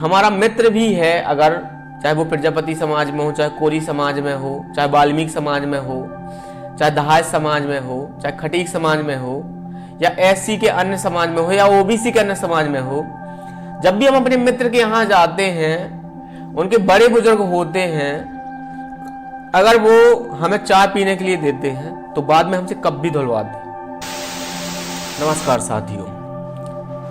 हमारा मित्र भी है, अगर चाहे वो प्रजापति समाज में हो, चाहे कोरी समाज में हो, चाहे वाल्मीकि समाज में हो, चाहे दहाड़ समाज में हो, चाहे खटीक समाज में हो, या एससी के अन्य समाज में हो, या ओबीसी के अन्य समाज में हो। जब भी हम अपने मित्र के यहाँ जाते हैं, उनके बड़े बुजुर्ग होते हैं, अगर वो हमें चाय पीने के लिए देते हैं तो बाद में हमसे कप भी धुलवाते हैं। नमस्कार साथियों,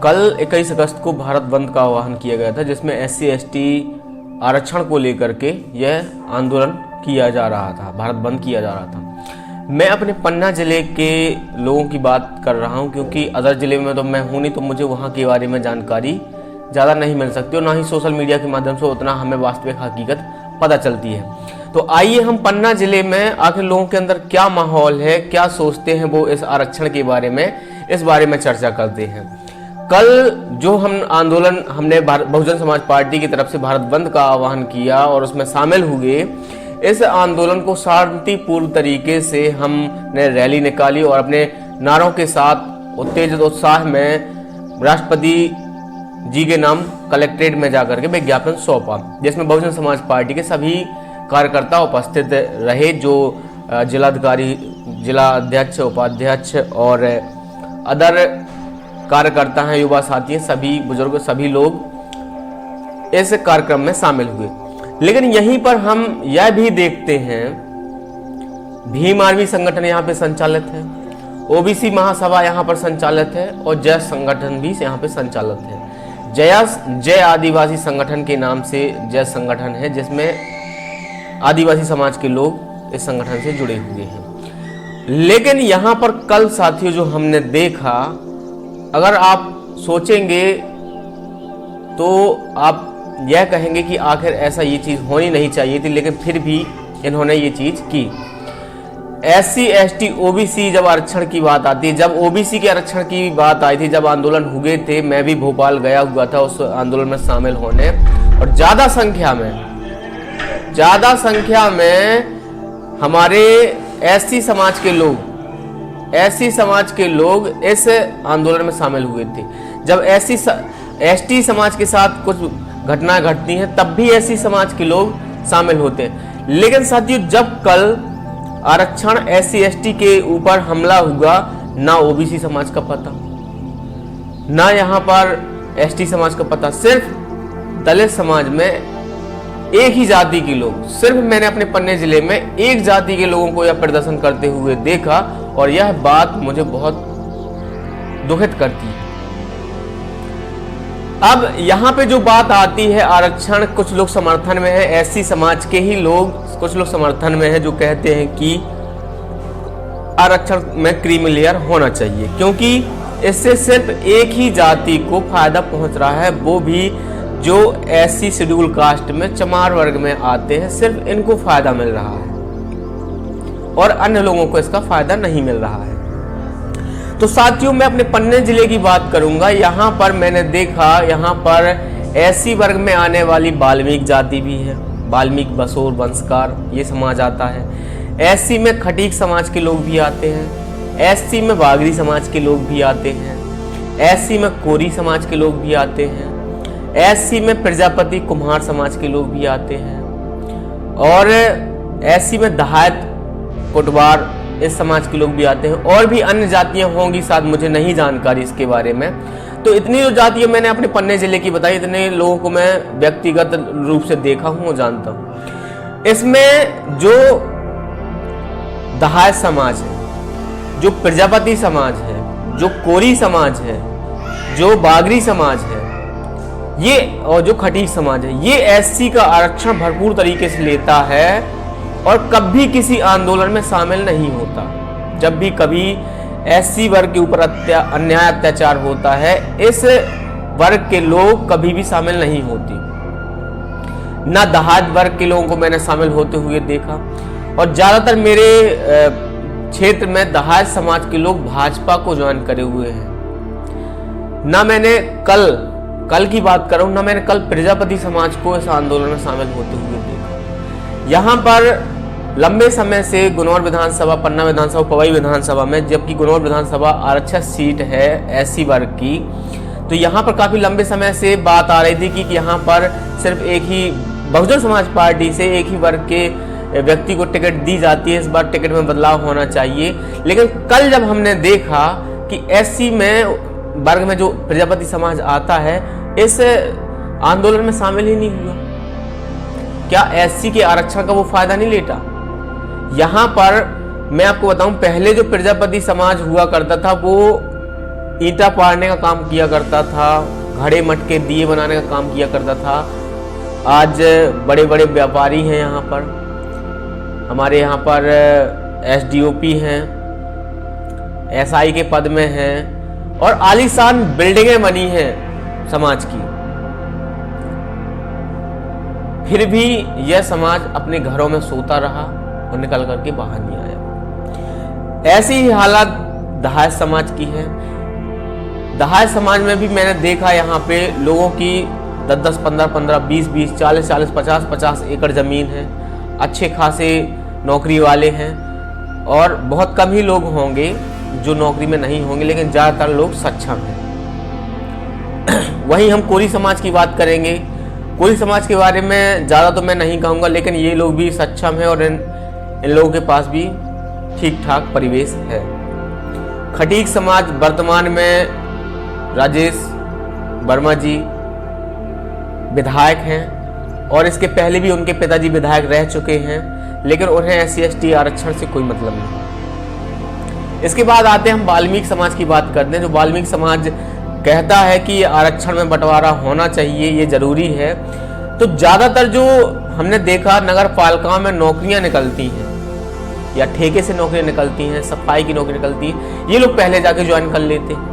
कल 21 अगस्त को भारत बंद का आह्वान किया गया था, जिसमें एससी एसटी आरक्षण को लेकर के यह आंदोलन किया जा रहा था, भारत बंद किया जा रहा था। मैं अपने पन्ना जिले के लोगों की बात कर रहा हूं, क्योंकि अदर जिले में तो मैं हूं नहीं, तो मुझे वहां के बारे में जानकारी ज़्यादा नहीं मिल सकती और ना ही सोशल मीडिया के माध्यम से उतना हमें वास्तविक हकीकत पता चलती है। तो आइए हम पन्ना जिले में आखिर लोगों के अंदर क्या माहौल है, क्या सोचते हैं वो इस आरक्षण के बारे में, इस बारे में चर्चा करते हैं। कल जो हम आंदोलन हमने बहुजन समाज पार्टी की तरफ से भारत बंद का आह्वान किया और उसमें शामिल हुए, इस आंदोलन को शांतिपूर्ण तरीके से हमने रैली निकाली और अपने नारों के साथ उत्तेजित उत्साह में राष्ट्रपति जी के नाम कलेक्ट्रेट में जाकर के विज्ञापन सौंपा, जिसमें बहुजन समाज पार्टी के सभी कार्यकर्ता उपस्थित रहे, जो जिलाधिकारी, जिला अध्यक्ष, उपाध्यक्ष और अदर कार्यकर्ता हैं, युवा साथी हैं, सभी बुजुर्ग, सभी लोग इस कार्यक्रम में शामिल हुए। लेकिन यहीं पर हम यह भी देखते हैं, भीम आर्मी संगठन यहाँ पे संचालित है, ओबीसी महासभा यहाँ पर संचालित है और जय संगठन भी यहाँ पे संचालित है। जय आदिवासी संगठन के नाम से जय संगठन है, जिसमें आदिवासी समाज के लोग इस संगठन से जुड़े हुए हैं। लेकिन यहाँ पर कल साथियों जो हमने देखा, अगर आप सोचेंगे तो आप यह कहेंगे कि आखिर ऐसा ये चीज़ होनी नहीं चाहिए थी, लेकिन फिर भी इन्होंने ये चीज़ की। एससी एसटी ओबीसी जब आरक्षण की बात आती है, जब ओबीसी के आरक्षण की बात आई थी, जब आंदोलन हुए थे, मैं भी भोपाल गया हुआ था उस आंदोलन में शामिल होने, और ज़्यादा संख्या में हमारे एससी समाज के लोग इस आंदोलन में शामिल हुए थे। जब एसटी समाज के साथ कुछ घटनाएं घटती हैं, तब भी एससी समाज के लोग शामिल होते हैं। लेकिन साथियों, जब कल आरक्षण एससी एसटी के ऊपर हमला हुआ, ना ओबीसी समाज का पता, ना यहाँ पर एसटी समाज का पता, सिर्फ दलित समाज में एक ही जाति के लोग, सिर्फ मैंने अपने पन्ने जिले में एक जाति के लोगों को यह प्रदर्शन करते हुए देखा, और यह बात मुझे बहुत दुखित करती है। अब यहाँ पे जो बात आती है आरक्षण, कुछ लोग समर्थन में है, एससी समाज के ही लोग कुछ लोग समर्थन में है, जो कहते हैं कि आरक्षण में क्रीमी लेयर होना चाहिए, क्योंकि इससे सिर्फ एक ही जाति को फायदा पहुंच रहा है, वो भी जो एससी शेड्यूल कास्ट में चमार वर्ग में आते हैं, सिर्फ इनको फायदा मिल रहा है और अन्य लोगों को इसका फायदा नहीं मिल रहा है। तो साथियों, मैं अपने पन्ने जिले की बात करूंगा। यहाँ पर मैंने देखा, यहाँ पर एससी वर्ग में आने वाली वाल्मीकि जाति भी है, वाल्मीकि, बसोर, वंशकार, ये समाज आता है। एससी में खटीक समाज के लोग भी आते हैं, एससी में बागरी समाज के लोग भी आते हैं, एससी में कोरी समाज के लोग भी आते हैं, एससी में प्रजापति कुम्हार समाज के लोग भी आते हैं, और एससी में दहाड़ कुटवार इस समाज के लोग भी आते हैं, और भी अन्य जातियां होंगी, शायद मुझे नहीं जानकारी इसके बारे में। तो इतनी जो जातियां मैंने अपने पन्ने जिले की बताई, इतने लोगों को मैं व्यक्तिगत रूप से देखा हूं और जानता हूं। इसमें जो दहाड़ समाज है, जो प्रजापति समाज है, जो कोरी समाज है, जो बागरी समाज है, ये और जो खटीक समाज है, ये एससी का आरक्षण भरपूर तरीके से लेता है और कभी किसी आंदोलन में शामिल नहीं होता। जब भी कभी एससी वर्ग के ऊपर अन्याय अत्याचार होता है, इस वर्ग के लोग कभी भी शामिल नहीं होते। ना दहाड़ वर्ग के लोगों को मैंने शामिल होते हुए देखा, और ज्यादातर मेरे क्षेत्र में दहाड़ समाज के लोग भाजपा को ज्वाइन करे हुए हैं। ना मैंने कल की बात करूं, ना मैंने कल प्रजापति समाज को इस आंदोलन में शामिल होते हुए देखा। यहाँ पर लंबे समय से गुनौर विधानसभा, पन्ना विधानसभा, पवई विधानसभा में, जबकि गुनौर विधानसभा आरक्षित सीट है एससी वर्ग की, तो यहाँ पर काफी लंबे समय से बात आ रही थी कि यहाँ पर सिर्फ एक ही बहुजन समाज पार्टी से एक ही वर्ग के व्यक्ति को टिकट दी जाती है, इस बार टिकट में बदलाव होना चाहिए। लेकिन कल जब हमने देखा कि एससी में वर्ग में जो प्रजापति समाज आता है इस आंदोलन में शामिल ही नहीं हुआ, क्या एससी के आरक्षण का वो फायदा नहीं लेता? यहाँ पर मैं आपको बताऊं, पहले जो प्रजापति समाज हुआ करता था वो ईंटा पाड़ने का काम किया करता था, घड़े मटके दिए बनाने का काम किया करता था। आज बड़े बड़े व्यापारी हैं, यहाँ पर हमारे यहाँ पर एसडीओपी हैं, एसआई के पद में हैं और आलीशान बिल्डिंगें बनी हैं समाज की। फिर भी यह समाज अपने घरों में सोता रहा और निकल करके बाहर नहीं आया। ऐसी ही हालत दहाड़ समाज की है। दहाड़ समाज में भी मैंने देखा यहाँ पे लोगों की 10-10, 15-15, 20-20, 40-40, 50-50 एकड़ जमीन है, अच्छे खासे नौकरी वाले हैं और बहुत कम ही लोग होंगे जो नौकरी में नहीं होंगे, लेकिन ज़्यादातर लोग सक्षम हैं। वहीं हम कोरी समाज की बात करेंगे। कोरी समाज के बारे में ज़्यादा तो मैं नहीं कहूँगा, लेकिन ये लोग भी सक्षम हैं और इन लोगों के पास भी ठीक ठाक परिवेश है। खटीक समाज वर्तमान में राजेश वर्मा जी विधायक हैं और इसके पहले भी उनके पिताजी विधायक रह चुके हैं, लेकिन उन्हें SC/ST आरक्षण से कोई मतलब नहीं। इसके बाद आते हैं हम वाल्मीकि समाज की बात करते हैं। जो वाल्मीकि समाज कहता है कि आरक्षण में बंटवारा होना चाहिए, ये जरूरी है। तो ज्यादातर जो हमने देखा नगर पालिकाओं में नौकरियां निकलती हैं या ठेके से नौकरियां निकलती हैं, सफाई की नौकरी निकलती है, ये लोग पहले जाके ज्वाइन कर लेते हैं।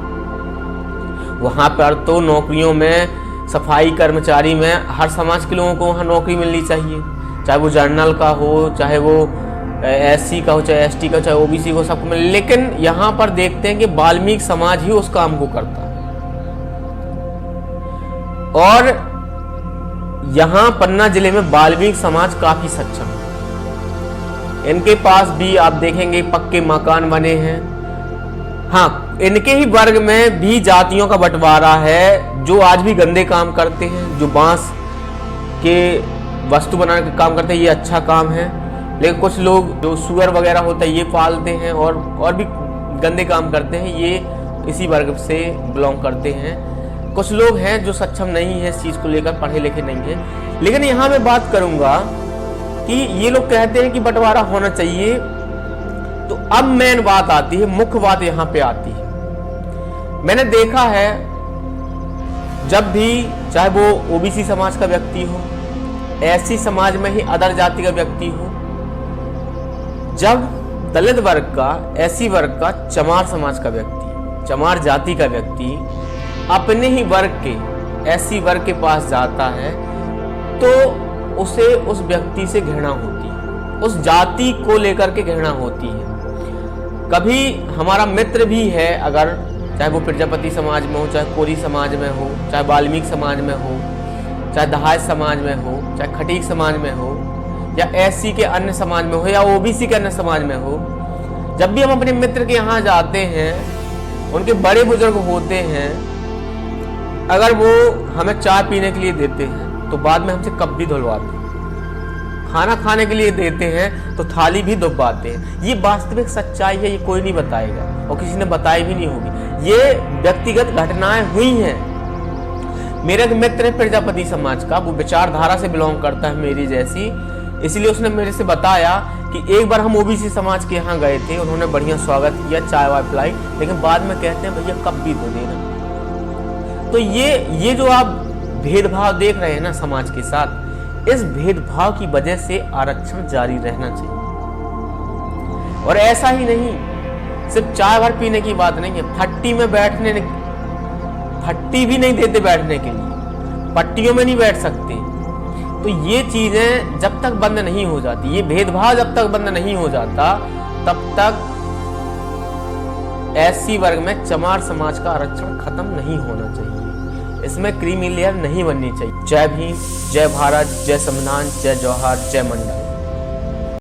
वहां पर तो नौकरियों में सफाई कर्मचारी में हर समाज के लोगों को वहाँ नौकरी मिलनी चाहिए, चाहे वो जर्नल का हो, चाहे वो SC का हो, चाहे ST का, चाहे OBC को, सबको मिले। लेकिन यहाँ पर देखते हैं कि वाल्मीकि समाज ही उस काम को करता है। और यहाँ पन्ना जिले में वाल्मीकि समाज काफी सक्षम है। इनके पास भी आप देखेंगे पक्के मकान बने हैं। हाँ, इनके ही वर्ग में भी जातियों का बंटवारा है जो आज भी गंदे काम करते हैं, जो बांस के वस्तु बनाने का काम करते हैं, ये अच्छा काम है। लेकिन कुछ लोग जो सुअर वगैरह होता है ये पालते हैं और भी गंदे काम करते हैं, ये इसी वर्ग से बिलोंग करते हैं। कुछ लोग हैं जो सक्षम नहीं है इस चीज को लेकर, पढ़े लिखे नहीं है। लेकिन यहाँ मैं बात करूंगा कि ये लोग कहते हैं कि बंटवारा होना चाहिए, तो अब मेन बात आती है, मुख्य बात यहाँ पे आती है। मैंने देखा है जब भी चाहे वो OBC समाज का व्यक्ति हो, SC समाज में ही अदर जाति का व्यक्ति हो, जब दलित वर्ग का, SC वर्ग का, चमार समाज का व्यक्ति, चमार जाति का व्यक्ति अपने ही वर्ग के SC वर्ग के पास जाता है तो उसे उस व्यक्ति से घृणा होती है, उस जाति को लेकर के घृणा होती है। कभी हमारा मित्र भी है, अगर चाहे वो प्रजापति समाज में हो, चाहे कोरी समाज में हो, चाहे वाल्मीकि समाज में हो, चाहे दहाड़ समाज में हो, चाहे खटीक समाज में हो, या SC के अन्य समाज में हो, या OBC के अन्य समाज में हो, जब भी हम अपने मित्र के यहाँ जाते हैं, उनके बड़े बुजुर्ग होते हैं, अगर वो हमें चाय पीने के लिए देते हैं तो बाद में हमसे कप भी धुलवाते हैं, खाना खाने के लिए देते हैं तो थाली भी धुलवाते हैं। ये वास्तविक सच्चाई है, ये कोई नहीं बताएगा और किसी ने बताई भी नहीं होगी। ये व्यक्तिगत घटनाएं हुई हैं। मेरा एक मित्र है प्रजापति समाज का, वो विचारधारा से बिलोंग करता है मेरी जैसी, इसलिए उसने मेरे से बताया कि एक बार हम OBC समाज के यहाँ गए थे, उन्होंने बढ़िया स्वागत किया, चाय वाय पिलाई, लेकिन बाद में कहते हैं भैया कप भी धो देना। तो ये जो आप भेदभाव देख रहे हैं ना समाज के साथ, इस भेदभाव की वजह से आरक्षण जारी रहना चाहिए। और ऐसा ही नहीं, सिर्फ चाय भर पीने की बात नहीं है, फट्टी में बैठने, फट्टी भी नहीं देते बैठने के लिए, पट्टियों में नहीं बैठ सकते। तो ये चीजें जब तक बंद नहीं हो जाती, ये भेदभाव जब तक बंद नहीं हो जाता, तब तक SC वर्ग में चमार समाज का आरक्षण खत्म नहीं होना चाहिए। इसमें क्रीमी लेयर नहीं बननी चाहिए। जय भीम, जय भारत, जय संविधान, जय जवाहर, जय मंडल।